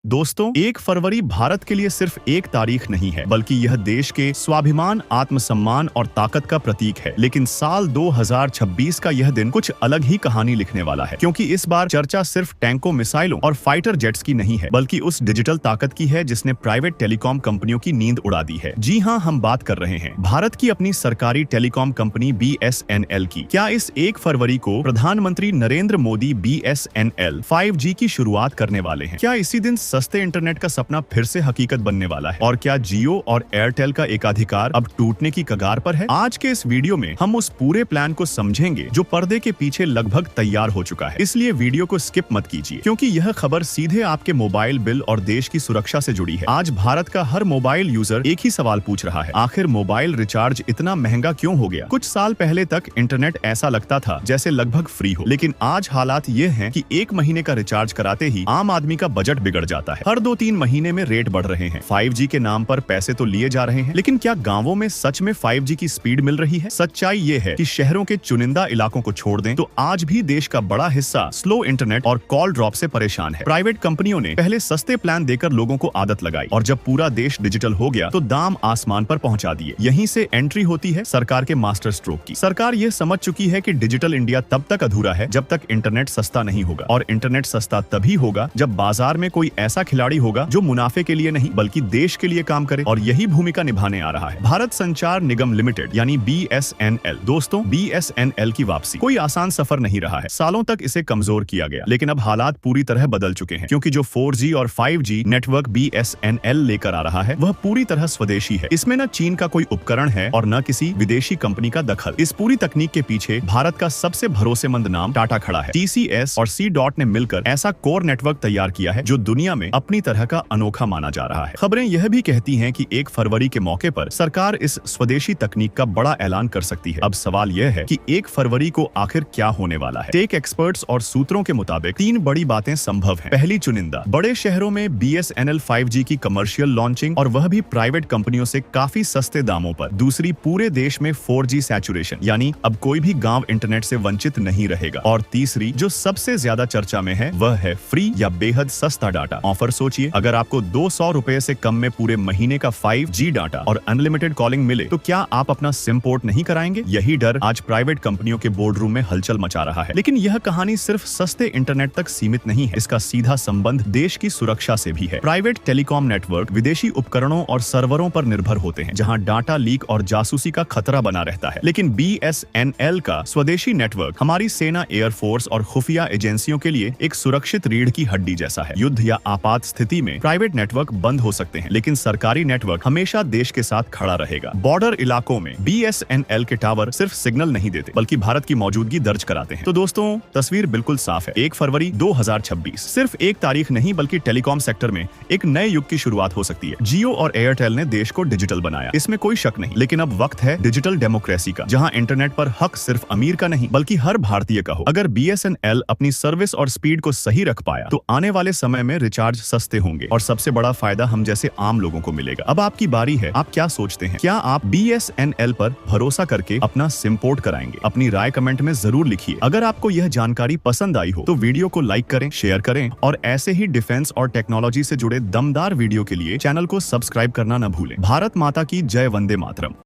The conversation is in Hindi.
दोस्तों, 1 फरवरी भारत के लिए सिर्फ एक तारीख नहीं है, बल्कि यह देश के स्वाभिमान, आत्मसम्मान और ताकत का प्रतीक है। लेकिन साल 2026 का यह दिन कुछ अलग ही कहानी लिखने वाला है, क्योंकि इस बार चर्चा सिर्फ टैंकों, मिसाइलों और फाइटर जेट्स की नहीं है, बल्कि उस डिजिटल ताकत की है जिसने प्राइवेट टेलीकॉम कंपनियों की नींद उड़ा दी है। जी हाँ, हम बात कर रहे हैं भारत की अपनी सरकारी टेलीकॉम कंपनी BSNL की। क्या इस 1 फरवरी को प्रधानमंत्री नरेंद्र मोदी BSNL 5G की शुरुआत करने वाले हैं? क्या इसी दिन सस्ते इंटरनेट का सपना फिर से हकीकत बनने वाला है? और क्या जियो और एयरटेल का एकाधिकार अब टूटने की कगार पर है? आज के इस वीडियो में हम उस पूरे प्लान को समझेंगे जो पर्दे के पीछे लगभग तैयार हो चुका है। इसलिए वीडियो को स्किप मत कीजिए, क्योंकि यह खबर सीधे आपके मोबाइल बिल और देश की सुरक्षा से जुड़ी है। आज भारत का हर मोबाइल यूजर एक ही सवाल पूछ रहा है, आखिर मोबाइल रिचार्ज इतना महंगा क्यों हो गया? कुछ साल पहले तक इंटरनेट ऐसा लगता था जैसे लगभग फ्री हो, लेकिन आज हालात ये हैं कि 1 महीने का रिचार्ज कराते ही आम आदमी का बजट बिगड़ जाता है। हर 2-3 महीने में रेट बढ़ रहे हैं। 5G के नाम पर पैसे तो लिए जा रहे हैं, लेकिन क्या गांवों में सच में 5G की स्पीड मिल रही है? सच्चाई ये है कि शहरों के चुनिंदा इलाकों को छोड़ दें तो आज भी देश का बड़ा हिस्सा स्लो इंटरनेट और कॉल ड्रॉप से परेशान है। प्राइवेट कंपनियों ने पहले सस्ते प्लान देकर लोगों को आदत लगाई, और जब पूरा देश डिजिटल हो गया तो दाम आसमान पर पहुंचा दिए। यहीं से एंट्री होती है सरकार के मास्टर स्ट्रोक की। सरकार ये समझ चुकी है कि डिजिटल इंडिया तब तक अधूरा है जब तक इंटरनेट सस्ता नहीं होगा, और इंटरनेट सस्ता तभी होगा जब बाजार में कोई ऐसा खिलाड़ी होगा जो मुनाफे के लिए नहीं बल्कि देश के लिए काम करे, और यही भूमिका निभाने आ रहा है भारत संचार निगम लिमिटेड यानी BSNL। दोस्तों, BSNL की वापसी कोई आसान सफर नहीं रहा है। सालों तक इसे कमजोर किया गया, लेकिन अब हालात पूरी तरह बदल चुके हैं, क्योंकि जो 4G और 5G नेटवर्क BSNL लेकर आ रहा है वह पूरी तरह स्वदेशी है। इसमें न चीन का कोई उपकरण है और न किसी विदेशी कंपनी का दखल। इस पूरी तकनीक के पीछे भारत का सबसे भरोसेमंद नाम टाटा खड़ा है। TCS और C-DOT ने मिलकर ऐसा कोर नेटवर्क तैयार किया है जो दुनिया में अपनी तरह का अनोखा माना जा रहा है। खबरें यह भी कहती हैं कि 1 फरवरी के मौके पर सरकार इस स्वदेशी तकनीक का बड़ा ऐलान कर सकती है। अब सवाल यह है कि 1 फरवरी को आखिर क्या होने वाला है? टेक एक्सपर्ट्स और सूत्रों के मुताबिक 3 बड़ी बातें संभव हैं। पहली, चुनिंदा बड़े शहरों में BSNL 5G की कमर्शियल लॉन्चिंग, और वह भी प्राइवेट कंपनियों से काफी सस्ते दामों पर। दूसरी, पूरे देश में 4G सैचुरेशन, यानी अब कोई भी गांव इंटरनेट से वंचित नहीं रहेगा। और तीसरी, जो सबसे ज्यादा चर्चा में है, वह है फ्री या बेहद सस्ता डाटा ऑफर। सोचिए, अगर आपको 200 रुपए से कम में पूरे महीने का 5G डाटा और अनलिमिटेड कॉलिंग मिले तो क्या आप अपना सिम पोर्ट नहीं कराएंगे? यही डर आज प्राइवेट कंपनियों के बोर्ड रूम में हलचल मचा रहा है। लेकिन यह कहानी सिर्फ सस्ते इंटरनेट तक सीमित नहीं है, इसका सीधा संबंध देश की सुरक्षा से भी है। प्राइवेट टेलीकॉम नेटवर्क विदेशी उपकरणों और सर्वरों पर निर्भर होते हैं, जहां डाटा लीक और जासूसी का खतरा बना रहता है। लेकिन BSNL का स्वदेशी नेटवर्क हमारी सेना, एयरफोर्स और खुफिया एजेंसियों के लिए एक सुरक्षित रीढ़ की हड्डी जैसा है। युद्ध या आपात स्थिति में प्राइवेट नेटवर्क बंद हो सकते हैं, लेकिन सरकारी नेटवर्क हमेशा देश के साथ खड़ा रहेगा। बॉर्डर इलाकों में BSNL के टावर सिर्फ सिग्नल नहीं देते, बल्कि भारत की मौजूदगी दर्ज कराते हैं। तो दोस्तों, तस्वीर बिल्कुल साफ है। 1 फरवरी 2026 सिर्फ एक तारीख नहीं, बल्कि टेलीकॉम सेक्टर में एक नए युग की शुरुआत हो सकती है। जियो और एयरटेल ने देश को डिजिटल बनाया, इसमें कोई शक नहीं। लेकिन अब वक्त है डिजिटल डेमोक्रेसी का, जहां इंटरनेट पर हक सिर्फ अमीर का नहीं बल्कि हर भारतीय का हो। अगर BSNL अपनी सर्विस और स्पीड को सही रख पाया तो आने वाले समय में रिचार्ज सस्ते होंगे, और सबसे बड़ा फायदा हम जैसे आम लोगों को मिलेगा। अब आपकी बारी है, आप क्या सोचते हैं? क्या आप BSNL पर भरोसा करके अपना सिम पोर्ट कराएंगे? अपनी राय कमेंट में जरूर लिखिए। अगर आपको यह जानकारी पसंद आई हो तो वीडियो को लाइक करें, शेयर करें, और ऐसे ही डिफेंस और टेक्नोलॉजी से जुड़े दमदार वीडियो के लिए चैनल को सब्सक्राइब करना न भूलें। भारत माता की जय, वंदे मातरम।